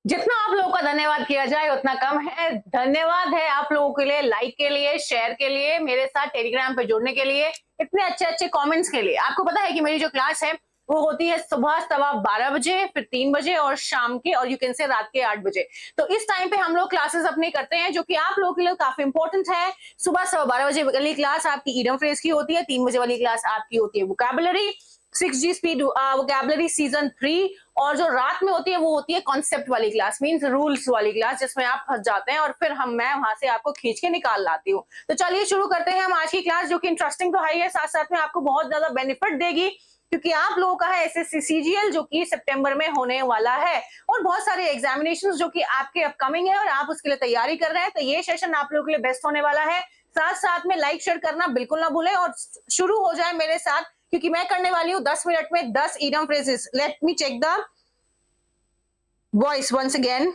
जितना आप लोगों का धन्यवाद किया जाए उतना कम है। धन्यवाद है आप लोगों के लिए, लाइक के लिए, शेयर के लिए, मेरे साथ टेलीग्राम पे जुड़ने के लिए, इतने अच्छे-अच्छे कमेंट्स के लिए। आपको पता है कि मेरी जो क्लास है वो होती है सुबह सवा 12 बजे, फिर 3 बजे और शाम के और यू कैन से रात के 8 बजे। तो इस टाइम पे हम लोग क्लासेस अपनी करते हैं जो कि आप लोगों के लिए काफ़ी इंपॉर्टेंट है। सुबह सवा 12 बजे वाली क्लास आपकी इडियम फ्रेज की होती है, 3 बजे वाली क्लास आपकी होती है vocabulary, 6G speed vocabulary season 3, और जो रात में होती है वो होती है कॉन्सेप्ट वाली क्लास, मींस रूल्स वाली क्लास, जिसमें आप फंस जाते हैं और फिर मैं वहां से आपको खींच के निकाल लाती हूँ। तो चलिए शुरू करते हैं हम आज की क्लास, जो कि इंटरेस्टिंग तो है ही है, साथ साथ में आपको बहुत ज्यादा बेनिफिट देगी, क्योंकि आप लोगों का है एसएससी सीजीएल जो कि सितंबर में होने वाला है, और बहुत सारे एग्जामिनेशंस जो कि आपके अपकमिंग है और आप उसके लिए तैयारी कर रहे हैं। तो ये सेशन आप लोगों के लिए बेस्ट होने वाला है। साथ साथ में लाइक शेयर करना बिल्कुल ना भूलें, और शुरू हो जाए मेरे साथ, क्योंकि मैं करने वाली हूँ 10 मिनट में 10 idiom phrases. Let me check the voice once again.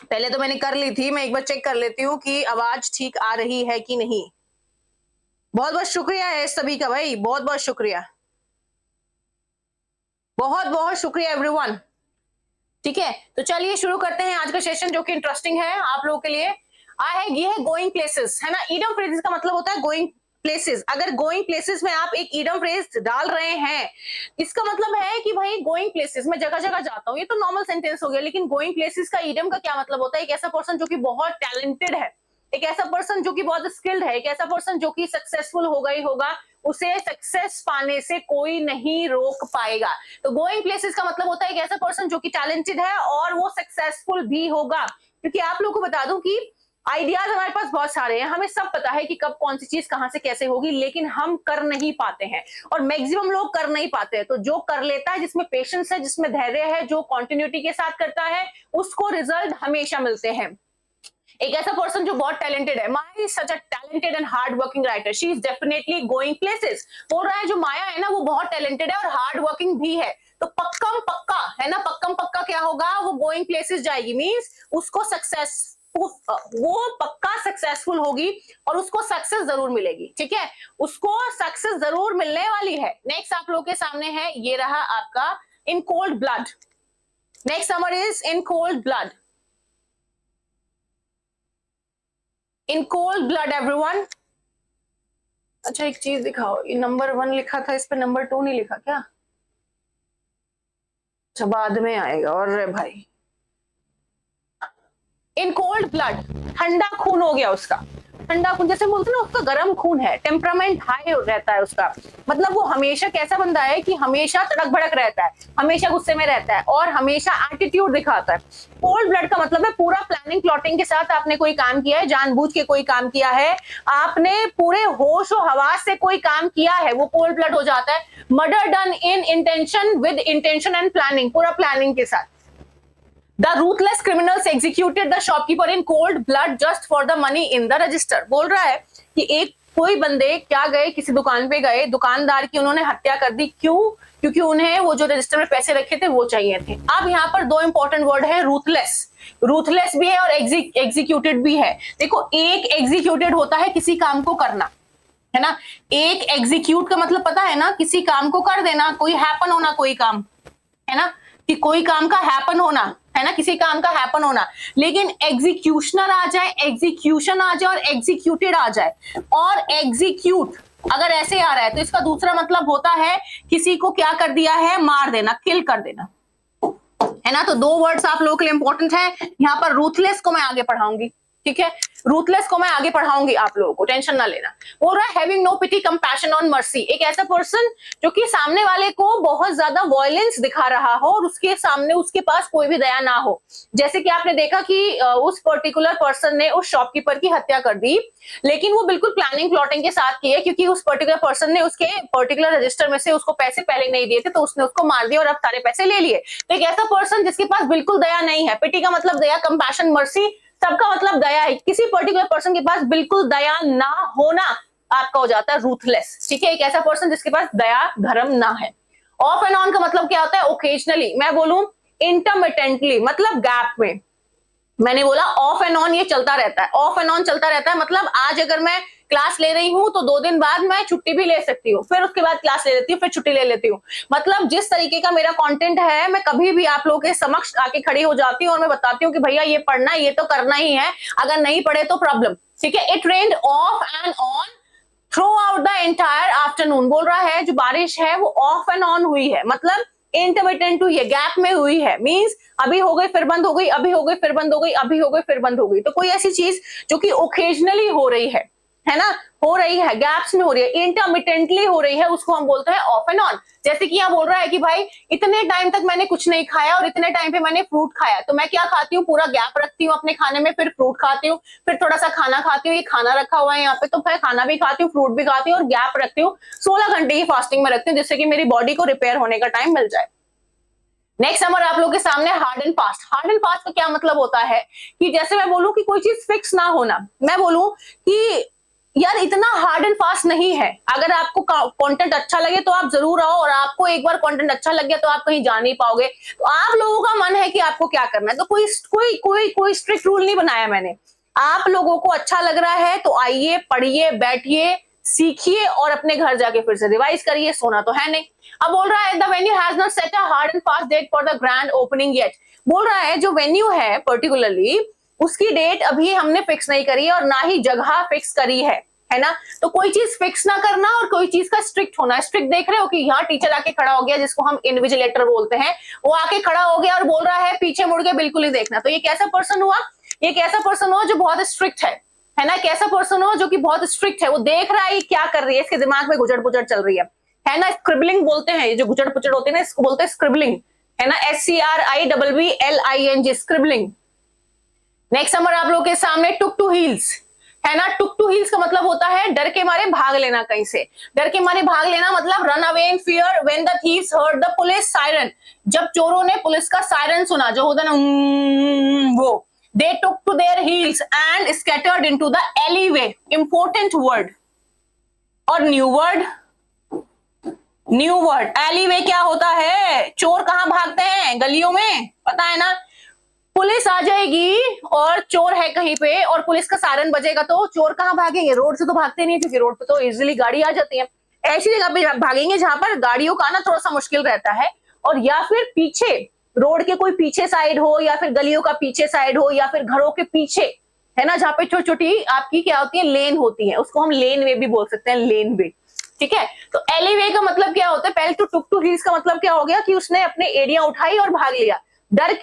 पहले तो मैंने कर ली थी, मैं एक बार चेक कर लेती हूँ कि आवाज ठीक आ रही है कि नहीं। बहुत बहुत शुक्रिया है सभी का भाई, बहुत बहुत शुक्रिया, बहुत बहुत शुक्रिया एवरीवन। ठीक है, तो चलिए शुरू करते हैं आज का सेशन, जो कि इंटरेस्टिंग है आप लोगों के लिए। ये है गोइंग प्लेसेस, है ना। इडियम फ्रेजेस का मतलब होता है गोइंग प्लेसेस। अगर गोइंग प्लेसेस में आप एक इडियम फ्रेज डाल रहे हैं, इसका मतलब है कि भाई गोइंग प्लेसेस में जगह जगह जाता हूँ, ये तो नॉर्मल सेंटेंस हो गया। लेकिन गोइंग प्लेसेस का इडियम का क्या मतलब होता है? एक ऐसा पर्सन जो कि बहुत टैलेंटेड है, एक ऐसा पर्सन जो कि बहुत स्किल्ड है, एक ऐसा पर्सन जो कि सक्सेसफुल होगा ही होगा, उसे सक्सेस पाने से कोई नहीं रोक पाएगा। तो गोइंग प्लेसेस का मतलब होता है एक ऐसा पर्सन जो कि टैलेंटेड है और वो सक्सेसफुल भी होगा। क्योंकि आप लोगों को बता दूं कि आइडियाज हमारे पास बहुत सारे हैं, हमें सब पता है कि कब कौन सी चीज कहां से कैसे होगी, लेकिन हम कर नहीं पाते हैं, और मैक्सिमम लोग कर नहीं पाते हैं। तो जो कर लेता है, जिसमें पेशेंस है, जिसमें धैर्य है, जो कॉन्टिन्यूटी के साथ करता है, उसको रिजल्ट हमेशा मिलते हैं। एक ऐसा पर्सन जो बहुत टैलेंटेड है, Maya is such a talented and hard working writer, she is definitely going places. बोल रहा है जो माया है ना, वो बहुत टैलेंटेड है और हार्ड वर्किंग भी है। तो पक्कम पक्का है ना, पक्कम पक्का क्या होगा, वो गोइंग प्लेसेस जाएगी, मींस उसको सक्सेस, वो पक्का सक्सेसफुल होगी और उसको सक्सेस जरूर मिलेगी। ठीक है, उसको सक्सेस जरूर मिलने वाली है। नेक्स्ट आप लोग के सामने है, ये रहा आपका in cold blood. Next summer is in cold blood, in cold blood everyone. अच्छा एक चीज दिखाओ, ये नंबर 1 लिखा था, इस पे नंबर 2 नहीं लिखा क्या? अच्छा बाद में आएगा। और भाई इन कोल्ड ब्लड, ठंडा खून हो गया उसका, ठंडा खून, जैसे बोलते हैं ना, उसका गर्म खून है, टेम्परामेंट हाई रहता है उसका। मतलब वो हमेशा कैसा बंदा है कि हमेशा तड़क भड़क रहता है, हमेशा गुस्से में रहता है और हमेशा एटीट्यूड दिखाता है। कोल्ड ब्लड का मतलब है पूरा प्लानिंग प्लॉटिंग के साथ आपने कोई काम किया है, जानबूझ के कोई काम किया है, आपने पूरे होश और हवास से कोई काम किया है, वो कोल्ड ब्लड हो जाता है। Murder done in intention, with intention and planning, पूरा प्लानिंग के साथ। The ruthless criminals executed the shopkeeper in cold blood just for the money in the register। बोल रहा है कि एक कोई बंदे क्या गए, किसी दुकान पे गए, दुकानदार की उन्होंने हत्या कर दी। क्यों? क्योंकि उन्हें वो जो रजिस्टर में पैसे रखे थे वो चाहिए थे। अब यहाँ पर दो इंपॉर्टेंट वर्ड है, रूथलेस, रूथलेस भी है और एग्जीक्यूटेड भी है। देखो, एक एग्जीक्यूटेड होता है किसी काम को करना, है ना। एक एग्जीक्यूट का मतलब पता है ना, किसी काम को कर देना, कोई हैपन होना, कोई काम, है ना, कि कोई काम का हैपन होना, है ना, किसी काम का हैपन होना। लेकिन एग्जीक्यूशनर आ जाए, एग्जीक्यूशन आ जाए और एग्जीक्यूटेड आ जाए, और एग्जीक्यूट अगर ऐसे आ रहा है तो इसका दूसरा मतलब होता है किसी को क्या कर दिया है, मार देना, किल कर देना, है ना। तो दो वर्ड्स आप लोगों के लिए इंपॉर्टेंट है। यहाँ पर रूथलेस को मैं आगे पढ़ाऊंगी, ठीक है, रूथलेस को मैं आगे पढ़ाऊंगी, आप लोगों को टेंशन ना लेना। बोल रहा है having no pity compassion on mercy, एक ऐसा पर्सन जो कि सामने वाले को बहुत ज्यादा वायलेंस दिखा रहा हो और उसके सामने उसके पास कोई भी दया ना हो। जैसे कि आपने देखा कि उस पर्टिकुलर पर्सन ने उस शॉपकीपर की हत्या कर दी, लेकिन वो बिल्कुल प्लानिंग प्लॉटिंग के साथ की है, क्योंकि उस पर्टिकुलर पर्सन ने उसके पर्टिकुलर रजिस्टर में से उसको पैसे पहले नहीं दिए थे, तो उसने उसको मार दिया और अब सारे पैसे ले लिए। तो एक ऐसा पर्सन जिसके पास बिल्कुल दया नहीं है, पिटी का मतलब दया, कंपैशन, मर्सी सबका मतलब दया है, किसी पर्टिकुलर पर्सन के पास बिल्कुल दया ना होना आपका हो जाता है रूथलेस। ठीक है, एक ऐसा पर्सन जिसके पास दया धर्म ना है। ऑफ एंड ऑन का मतलब क्या होता है, ओकेजनली, मैं बोलूं इंटरमिटेंटली, मतलब गैप में। मैंने बोला ऑफ एंड ऑन ये चलता रहता है, ऑफ एंड ऑन चलता रहता है, मतलब आज अगर मैं क्लास ले रही हूँ तो 2 दिन बाद मैं छुट्टी भी ले सकती हूँ, फिर उसके बाद क्लास ले लेती हूँ, फिर छुट्टी ले लेती हूँ। मतलब जिस तरीके का मेरा कंटेंट है, मैं कभी भी आप लोगों के समक्ष आके खड़ी हो जाती हूँ और मैं बताती हूँ कि भैया ये पढ़ना है, ये तो करना ही है, अगर नहीं पढ़े तो प्रॉब्लम। ठीक है, it rained of and on through out the entire afternoon. बोल रहा है जो बारिश है वो ऑफ एंड ऑन हुई है, मतलब इंटरमिटेंट हुई है, गैप में हुई है, मींस अभी हो गई फिर बंद हो गई, अभी हो गई फिर बंद हो गई, अभी हो गई फिर बंद हो गई। तो कोई ऐसी चीज जो कि ओकेजनली हो रही है ना, हो रही है, गैप्स में हो रही है, इंटरमिटेंटली हो रही है, उसको हम बोलते हैं ऑफ एंड ऑन। जैसे कि यहाँ बोल रहा है कि भाई इतने टाइम तक मैंने कुछ नहीं खाया और इतने टाइम पे मैंने फ्रूट खाया, तो मैं क्या खाती हूँ, पूरा गैप रखती हूँ अपने खाने में, फिर फ्रूट खाती हूँ, फिर थोड़ा सा खाना खाती हूँ, ये खाना रखा हुआ है यहाँ पे, तो मैं खाना भी खाती हूँ, फ्रूट भी खाती हूँ और गैप रखती हूँ, 16 घंटे की फास्टिंग में रखती हूँ, जिससे कि मेरी बॉडी को रिपेयर होने का टाइम मिल जाए। नेक्स्ट नंबर आप लोग के सामने hard and fast. Hard and fast का क्या मतलब होता है कि जैसे मैं बोलूं कि कोई चीज फिक्स ना होना, मैं बोलूं कि यार इतना हार्ड एंड फास्ट नहीं है, अगर आपको कंटेंट अच्छा लगे तो आप जरूर आओ, और आपको एक बार कंटेंट अच्छा लग गया तो आप कहीं जा नहीं पाओगे। तो आप लोगों का मन है कि आपको क्या करना है, तो कोई कोई कोई कोई स्ट्रिक्ट रूल नहीं बनाया मैंने। आप लोगों को अच्छा लग रहा है तो आइए, पढ़िए, बैठिए, सीखिए और अपने घर जाके फिर से रिवाइज करिए, सोना तो है नहीं। अब बोल रहा है the venue has not set a hard and fast date for the grand opening yet. बोल रहा है जो वेन्यू है पर्टिकुलरली उसकी डेट अभी हमने फिक्स नहीं करी है और ना ही जगह फिक्स करी है ना। तो कोई चीज फिक्स ना करना और कोई चीज का स्ट्रिक्ट होना। स्ट्रिक्ट देख रहे हो कि यहाँ टीचर आके खड़ा हो गया, जिसको हम इन्विजिलेटर बोलते हैं, वो आके खड़ा हो गया और बोल रहा है पीछे मुड़ के बिल्कुल ही देखना। तो ये कैसा पर्सन हुआ, ये कैसा पर्सन हुआ जो बहुत स्ट्रिक्ट है ना, कैसा पर्सन हो जो कि बहुत स्ट्रिक्ट है, वो देख रहा है क्या कर रही है, इसके दिमाग में गुजर पुजर चल रही है ना। स्क्रिबलिंग बोलते हैं, ये जो गुजर पुजर होते हैं ना, इसको बोलते हैं स्क्रिबलिंग, है ना, SCRIBBLING, स्क्रिबलिंग। नेक्स्ट नंबर आप लोग के सामने टुक टू हील्स, है ना। टुक टू हील्स का मतलब होता है डर के मारे भाग लेना कहीं से, डर के मारे भाग लेना मतलब run away in fear when the thieves heard the police siren. जब चोरों ने पुलिस का सायरन सुना, जो होता है ना वो, they took to their heels and scattered into the alleyway। important word और new word, new word. Alleyway क्या होता है, चोर कहां भागते हैं, गलियों में, पता है ना। पुलिस आ जाएगी और चोर है कहीं पे और पुलिस का सायरन बजेगा तो चोर कहां भागेंगे, रोड से तो भागते नहीं, क्योंकि रोड पे तो इजीली गाड़ी आ जाती है। ऐसी जगह पे भागेंगे जहां पर गाड़ियों का आना थोड़ा सा मुश्किल रहता है, और या फिर पीछे, रोड के कोई पीछे साइड हो, या फिर गलियों का पीछे साइड हो, या फिर घरों के पीछे, है ना, जहां पे छोटी छोटी आपकी क्या होती है, लेन होती है, उसको हम लेन वे भी बोल सकते हैं, लेन वे। ठीक है, तो एलीवे का मतलब क्या होता है, पहले तो टुक टू हील्स का मतलब क्या हो गया कि उसने अपने एरिया उठाई और भाग लिया, डर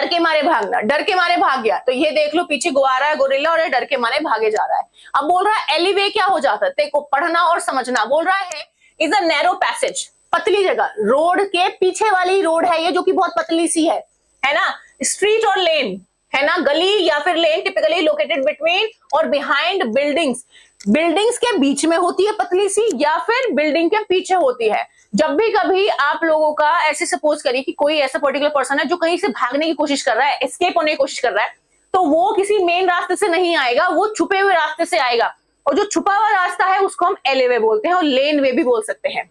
के मारे भागना, डर के मारे भाग गया। तो ये देख लो पीछे गो आ रहा है गोरिल्ला और डर के मारे भागे जा रहा है। अब बोल रहा है एलीवे क्या हो जाता है, देखो पढ़ना और समझना। बोल रहा है इज अ नैरो पैसेज, पतली जगह, रोड के पीछे वाली रोड है ये, जो कि बहुत पतली सी है ना। स्ट्रीट और लेन, है ना, गली या फिर लेन टिपिकली लोकेटेड बिटवीन और बिहाइंड बिल्डिंग्स, बिल्डिंग्स के बीच में होती है पतली सी, या फिर बिल्डिंग के पीछे होती है। जब भी कभी आप लोगों का ऐसे सपोज करिए कि कोई ऐसा पर्टिकुलर पर्सन है जो कहीं से भागने की कोशिश कर रहा है, एस्केप होने की कोशिश कर रहा है, तो वो किसी मेन रास्ते से नहीं आएगा, वो छुपे हुए रास्ते से आएगा, और जो छुपा हुआ रास्ता है उसको हम एलेवे बोलते हैं और लेन वे भी बोल सकते हैं,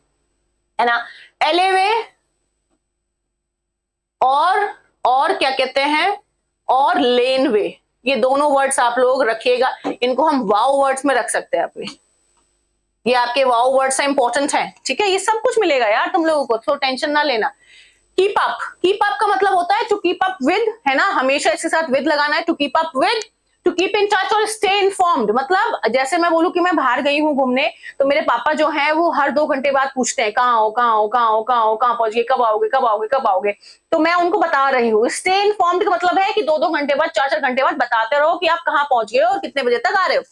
है ना। एलेवे और क्या कहते हैं, और लेन वे, ये दोनों वर्ड्स आप लोग रखिएगा, इनको हम वाव वर्ड्स में रख सकते हैं अपने, ये आपके वाव वर्ड्स इंपॉर्टेंट है। ठीक है, ये सब कुछ मिलेगा यार तुम लोगों को, तो टेंशन ना लेना। कीप अप का मतलब होता है टू कीप अप विद, है ना, हमेशा इसके साथ विद लगाना है, to keep up with, to keep in touch और स्टे इन्फॉर्म्ड। मतलब जैसे मैं बोलूं कि मैं बाहर गई हूँ घूमने, तो मेरे पापा जो हैं वो हर 2 घंटे बाद पूछते हैं कहाँ हो, कहाँ हो, कहाँ हो, कहाँ हो, कहाँ पहुंच गए, कब आओगे, कब आओगे, कब आओगे। तो मैं उनको बता रही हूँ। स्टे इन्फॉर्म्ड का मतलब है कि 2-2 घंटे बाद, 4-4 घंटे बाद बताते रहो कि आप कहाँ पहुंच गए और कितने बजे तक आ रहे हो।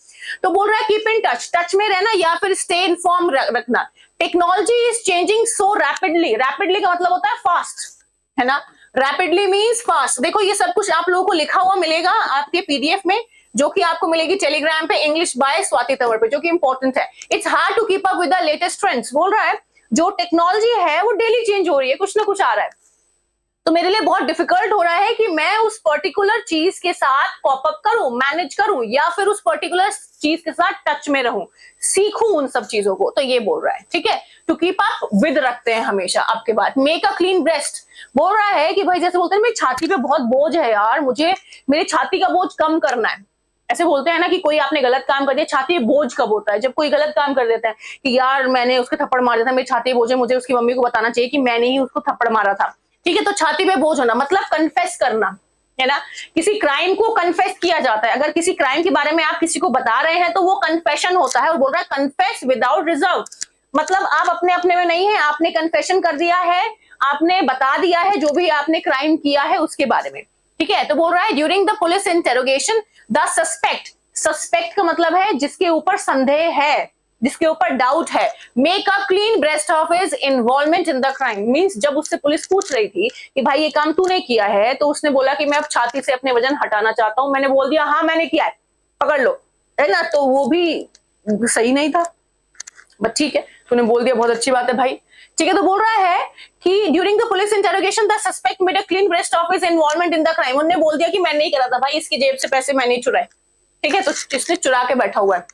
तो बोल रहा है कीप इन टच, टच में रहना, या फिर स्टे इन्फॉर्म रखना। Technology is changing so rapidly, rapidly का मतलब होता है फास्ट, है ना, रैपिडली मीन्स फास्ट। देखो ये सब कुछ आप लोगों को लिखा हुआ मिलेगा आपके पीडीएफ में, जो कि आपको मिलेगी टेलीग्राम पे, इंग्लिश बाय स्वाति तंवर पे, जो कि इंपॉर्टेंट है। It's hard to keep up with the latest trends. बोल रहा है जो टेक्नोलॉजी है वो डेली चेंज हो रही है, कुछ ना कुछ आ रहा है, तो मेरे लिए बहुत डिफिकल्ट हो रहा है कि मैं उस पर्टिकुलर चीज के साथ कॉप अप करूं, मैनेज करूं, या फिर उस पर्टिकुलर चीज के साथ टच में रहूं, सीखूं उन सब चीजों को। तो ये बोल रहा है, ठीक है, टू कीप अप विद रखते हैं हमेशा आपके बाद। मेक अ क्लीन ब्रेस्ट, बोल रहा है कि भाई जैसे बोलते हैं मेरी छाती पे बहुत बोझ है यार, मुझे मेरी छाती का बोझ कम करना है, ऐसे बोलते हैं ना कि कोई आपने गलत काम कर दिया, छाती पे बोझ कब होता है? जब कोई गलत काम कर देता है कि यार मैंने उसके थप्पड़ मार दिया था, मेरी छाती पे बोझ है, मुझे उसकी मम्मी को बताना चाहिए कि मैंने ही उसको थप्पड़ मारा था। ठीक है, तो छाती पे बोझ होना मतलब कन्फेस करना, है ना? किसी क्राइम को कन्फेस किया जाता है। अगर किसी क्राइम के बारे में आप किसी को बता रहे हैं तो वो कन्फेशन होता है, और बोल रहा है कन्फेस विदाउट रिजर्व, मतलब आप अपने अपने में नहीं है, आपने कन्फेशन कर दिया है, आपने बता दिया है जो भी आपने क्राइम किया है उसके बारे में। ठीक है, तो बोल रहा है during the police interrogation the suspect, suspect का मतलब है जिसके ऊपर संदेह है, जिसके ऊपर डाउट है, make a clean breast of his involvement in the crime, means जब उससे पुलिस पूछ रही थी कि भाई ये काम तूने किया है, तो उसने बोला कि मैं अब छाती से अपने वजन हटाना चाहता हूं, मैंने बोल दिया हाँ मैंने किया है, पकड़ लो, है ना? तो वो भी सही नहीं था, बट ठीक है तूने बोल दिया, बहुत अच्छी बात है भाई। ठीक है, तो बोल रहा है कि during the police interrogation the suspect made a clean breast of his involvement in the crime, उन्होंने बोल दिया कि मैं नहीं करा था भाई, इसकी जेब से पैसे मैंने चुराए। ठीक है, तो इसने चुरा के बैठा हुआ है।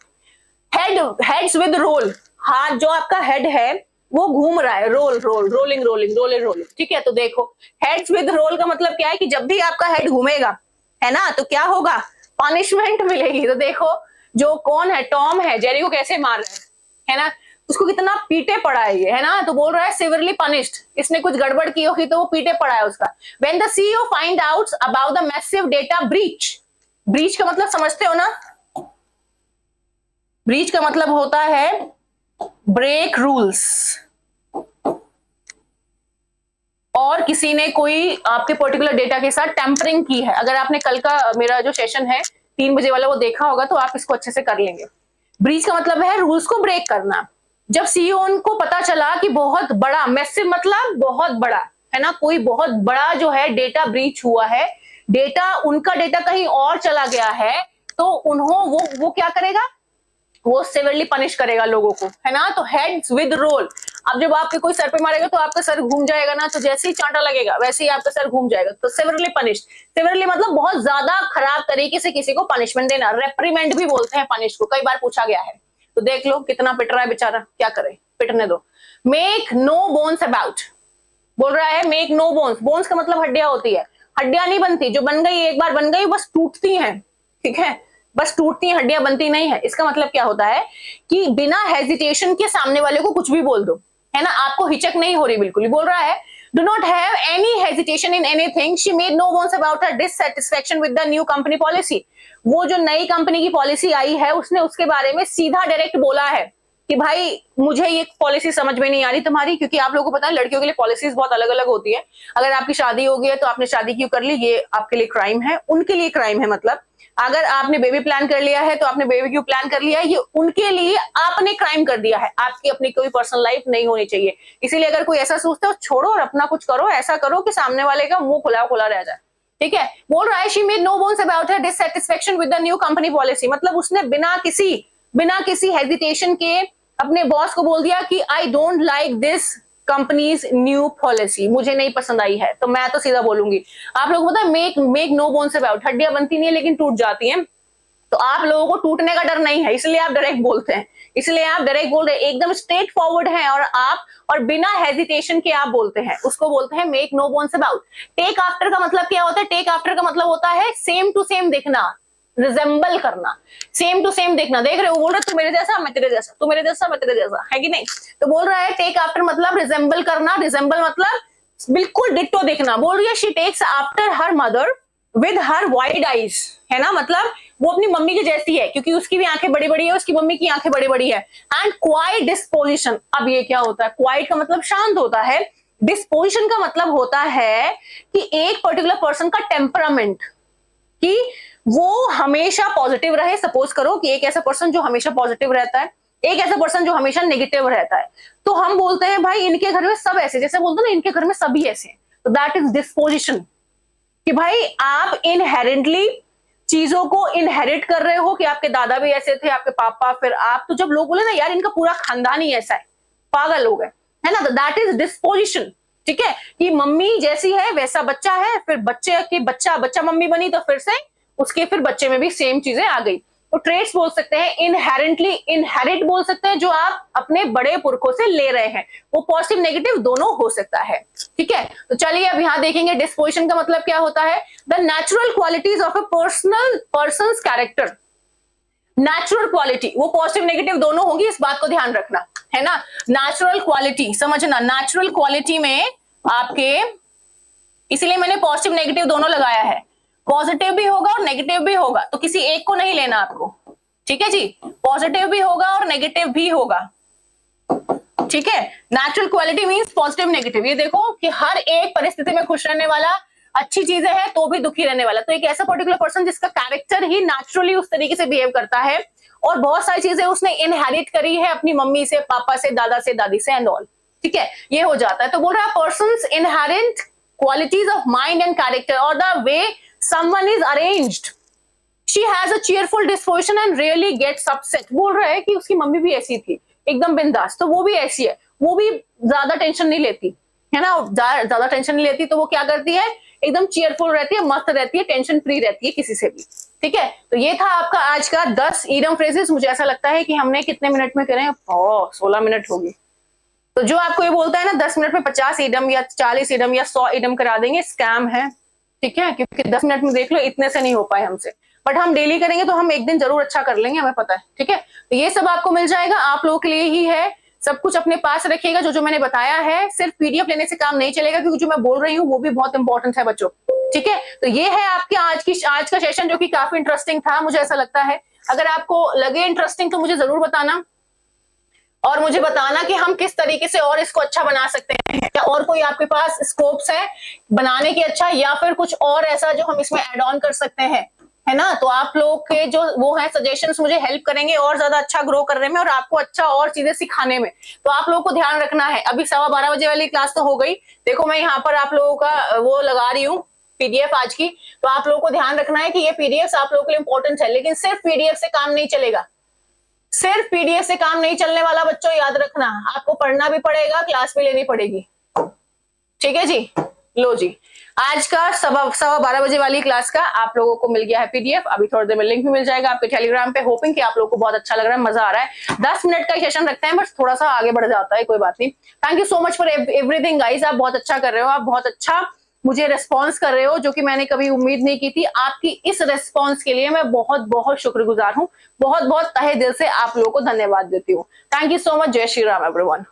हेड्स विद रोल, हाथ जो आपका हेड है वो घूम रहा है, roll roll rolling rolling rolling rolling. ठीक है, तो देखो हेड्स विद रोल का मतलब क्या है कि जब भी आपका हेड घूमेगा, है ना, तो क्या होगा, पनिशमेंट मिलेगी। तो देखो जो कौन है, टॉम है, जेरी को कैसे मार रहा है ना, उसको कितना पीटे पड़ा है ये, है ना, तो बोल रहा है सिवियरली पनिश्ड, इसने कुछ गड़बड़ की होगी तो वो पीटे पड़ा है उसका। When the CEO find out about the massive data breach, breach का मतलब समझते हो ना, ब्रीच का मतलब होता है ब्रेक रूल्स, और किसी ने कोई आपके पर्टिकुलर डेटा के साथ टेम्परिंग की है। अगर आपने कल का मेरा जो सेशन है 3 बजे वाला वो देखा होगा तो आप इसको अच्छे से कर लेंगे। ब्रीच का मतलब है रूल्स को ब्रेक करना। जब सीईओ को पता चला कि बहुत बड़ा, मैसिव मतलब बहुत बड़ा, है ना, कोई बहुत बड़ा जो है डेटा ब्रीच हुआ है, डेटा उनका डेटा कहीं और चला गया है, तो वो क्या करेगा, वो सिवियरली पनिश करेगा लोगों को, है ना। तो हेड्स विद रोल, अब जब आपके कोई सर पे मारेगा तो आपका सर घूम जाएगा ना, तो जैसे ही चांटा लगेगा वैसे ही आपका सर घूम जाएगा, तो सिवियरली पनिश। सिवियरली मतलब बहुत ज्यादा खराब तरीके से किसी को पनिशमेंट देना, रेप्रीमेंड भी बोलते हैं पनिश को, कई बार पूछा गया है। तो देख लो कितना पिट रहा है बेचारा, क्या करे, पिटने दो। मेक नो बोन्स अबाउट, बोल रहा है मेक नो बोन्स, बोन्स का मतलब हड्डियां होती है, हड्डियां नहीं बनती, जो बन गई एक बार बन गई बस टूटती हैं, ठीक है, बस टूटती हैं, हड्डियां बनती नहीं है। इसका मतलब क्या होता है कि बिना हेजिटेशन के सामने वाले को कुछ भी बोल दो, है ना, आपको हिचक नहीं हो रही बिल्कुल। बोल रहा है do not have any hesitation in anything, she made no bones about her dissatisfaction with the new company policy. वो जो नई कंपनी की पॉलिसी आई है उसने उसके बारे में सीधा डायरेक्ट बोला है कि भाई मुझे ये पॉलिसी समझ में नहीं आ रही तुम्हारी, क्योंकि आप लोगों को पता है लड़कियों के लिए पॉलिसीज बहुत अलग अलग होती है। अगर आपकी शादी हो गई है तो आपने शादी क्यों कर ली, ये आपके लिए क्राइम है, उनके लिए क्राइम है। मतलब अगर आपने बेबी प्लान कर लिया है तो आपने बेबी क्यों प्लान कर लिया है, ये उनके लिए आपने क्राइम कर दिया है, आपकी अपनी कोई पर्सनल लाइफ नहीं होनी चाहिए। इसीलिए अगर कोई ऐसा सोचता है छोड़ो और अपना कुछ करो, ऐसा करो कि सामने वाले का मुंह खुला खुला रह जाए। ठीक है, बोल रहा है she made no bones about her dissatisfaction with the new company policy, मतलब उसने बिना किसी हेजिटेशन के अपने बॉस को बोल दिया कि I don't like this companies new policy, मुझे नहीं पसंद आई है। तो मैं तो सीधा बोलूंगी, आप लोगों को पता है मेक नो बोन्स अबाउट, हड्डियां बनती नहीं है लेकिन टूट जाती हैं, तो आप लोगों को टूटने का डर नहीं है, इसलिए आप डायरेक्ट बोलते हैं, इसलिए आप डायरेक्ट बोल रहे हैं, एकदम स्ट्रेट फॉरवर्ड है और बिना हेजिटेशन के आप बोलते हैं, उसको बोलते हैं make no bones about. Take after का मतलब क्या होता है, टेक आफ्टर का मतलब होता है सेम टू सेम देखना, रिजेंबल करना, सेम टू सेम देखना। देख रहे हो, बोल रहे तू मेरे जैसा मैं तेरे जैसा, तू मेरे जैसा मैं तेरे जैसा, है कि नहीं। तो बोल रहा है टेक आफ्टर मतलब रिजेंबल करना, रिजेंबल मतलब बिल्कुल डिट्टो देखना। बोल रही है she takes after her mother with her wide eyes, है ना, मतलब वो अपनी मम्मी की जैसी है, क्योंकि उसकी भी आंखें बड़ी बड़ी है, उसकी मम्मी की आंखें बड़ी बड़ी है। एंड क्वाइट डिस्पोजिशन, अब ये क्या होता है, क्वाइट का मतलब शांत होता है, डिस्पोजिशन का मतलब होता है कि एक पर्टिकुलर पर्सन का टेम्परामेंट, कि वो हमेशा पॉजिटिव रहे। सपोज करो कि एक ऐसा पर्सन जो हमेशा पॉजिटिव रहता है, एक ऐसा पर्सन जो हमेशा नेगेटिव रहता है, तो हम बोलते हैं भाई इनके घर में सब ऐसे, जैसे बोलते हैं ना इनके घर में सभी ऐसे, तो दैट इज डिस्पोजिशन, कि भाई आप इनहेरेंटली चीजों को इनहेरिट कर रहे हो, कि आपके दादा भी ऐसे थे, आपके पापा, फिर आप, तो जब लोग बोले ना यार इनका पूरा खानदान ही ऐसा है, पागल हो गए, है ना, तो दैट इज डिस्पोजिशन। ठीक है, कि मम्मी जैसी है वैसा बच्चा है, फिर बच्चे की बच्चा मम्मी बनी तो फिर से उसके फिर बच्चे में भी सेम चीजें आ गई। तो ट्रेट्स बोल सकते हैं, इनहेरेंटली इनहेरिट बोल सकते हैं, जो आप अपने बड़े पुरखों से ले रहे हैं, वो पॉजिटिव नेगेटिव दोनों हो सकता है। ठीक है, तो चलिए अब यहां देखेंगे डिस्पोजिशन का मतलब क्या होता है, the natural qualities of a person's character. Natural quality, वो पॉजिटिव नेगेटिव दोनों होंगी, इस बात को ध्यान रखना है ना। नेचुरल क्वालिटी समझना, नेचुरल क्वालिटी में आपके, इसीलिए मैंने पॉजिटिव नेगेटिव दोनों लगाया है, पॉजिटिव भी होगा और नेगेटिव भी होगा, तो किसी एक को नहीं लेना आपको, ठीक है जी। पॉजिटिव भी होगा और नेगेटिव भी होगा, ठीक है। Natural quality means positive negative. ये देखो कि हर एक परिस्थिति में खुश रहने वाला, अच्छी चीजें हैं तो भी दुखी रहने वाला, तो एक ऐसा पर्टिकुलर पर्सन जिसका कैरेक्टर ही नेचुरली उस तरीके से बिहेव करता है, और बहुत सारी चीजें उसने इनहेरिट करी है अपनी मम्मी से, पापा से, दादा से, दादी से एंड ऑल, ठीक है, ये हो जाता है। तो बोल रहा है persons inherent qualities of mind and character और the way someone is arranged, she has a cheerful disposition and really gets upset. बोल रहा है कि उसकी मम्मी भी ऐसी थी, एकदम बिंदास, तो वो भी ऐसी है, वो भी ज्यादा टेंशन नहीं लेती है ना, ज्यादा टेंशन नहीं लेती, तो वो क्या करती है, एकदम चीयरफुल रहती है, मस्त रहती है, टेंशन फ्री रहती है किसी से भी, ठीक है। तो ये था आपका आज का 10 ईडियम फ्रेजेस। मुझे ऐसा लगता है कि हमने कितने मिनट में करें, 16 मिनट होगी। तो जो आपको ये बोलता है ना 10 मिनट में 50 ईडियम या 40 ईडियम या 100 ईडियम करा देंगे, स्कैम है, ठीक है, क्योंकि 10 मिनट में देख लो इतने से नहीं हो पाए हमसे, बट हम डेली करेंगे तो हम एक दिन जरूर अच्छा कर लेंगे, हमें पता है, ठीक है। तो ये सब आपको मिल जाएगा, आप लोगों के लिए ही है, सब कुछ अपने पास रखिएगा। जो जो मैंने बताया है, सिर्फ पीडीएफ लेने से काम नहीं चलेगा, क्योंकि जो मैं बोल रही हूँ वो भी बहुत इंपॉर्टेंट है बच्चों, ठीक है। तो ये है आपके आज का सेशन, जो कि काफी इंटरेस्टिंग था, मुझे ऐसा लगता है। अगर आपको लगे इंटरेस्टिंग तो मुझे जरूर बताना, और मुझे बताना कि हम किस तरीके से और इसको अच्छा बना सकते हैं, या और कोई आपके पास स्कोप्स है बनाने की अच्छा, या फिर कुछ और ऐसा जो हम इसमें ऐड ऑन कर सकते हैं, है ना। तो आप लोग के जो वो है सजेशंस मुझे हेल्प करेंगे और ज्यादा अच्छा ग्रो करने में, और आपको अच्छा और चीजें सिखाने में। तो आप लोगों को ध्यान रखना है, अभी 12:15 बजे वाली क्लास तो हो गई, देखो मैं यहाँ पर आप लोगों का वो लगा रही हूँ पीडीएफ आज की, तो आप लोगों को ध्यान रखना है कि ये पीडीएफ आप लोगों के लिए इंपॉर्टेंट है, लेकिन सिर्फ पीडीएफ से काम नहीं चलेगा, सिर्फ पीडीएफ से काम नहीं चलने वाला बच्चों, याद रखना, आपको पढ़ना भी पड़ेगा, क्लास भी लेनी पड़ेगी, ठीक है जी। लो जी, आज का 12:15 बजे वाली क्लास का आप लोगों को मिल गया है पीडीएफ, अभी थोड़ी देर में लिंक भी मिल जाएगा आपके टेलीग्राम पे। होपिंग कि आप लोगों को बहुत अच्छा लग रहा है, मजा आ रहा है। 10 मिनट का सेशन रखते हैं, बस थोड़ा सा आगे बढ़ जाता है, कोई बात नहीं। Thank you so much for everything guys, आप बहुत अच्छा कर रहे हो, आप बहुत अच्छा मुझे रिस्पॉन्स कर रहे हो, जो कि मैंने कभी उम्मीद नहीं की थी। आपकी इस रिस्पॉन्स के लिए मैं बहुत बहुत शुक्रगुजार हूँ, बहुत बहुत तहे दिल से आप लोगों को धन्यवाद देती हूँ। थैंक यू सो मच, जय श्री राम एवरीवन।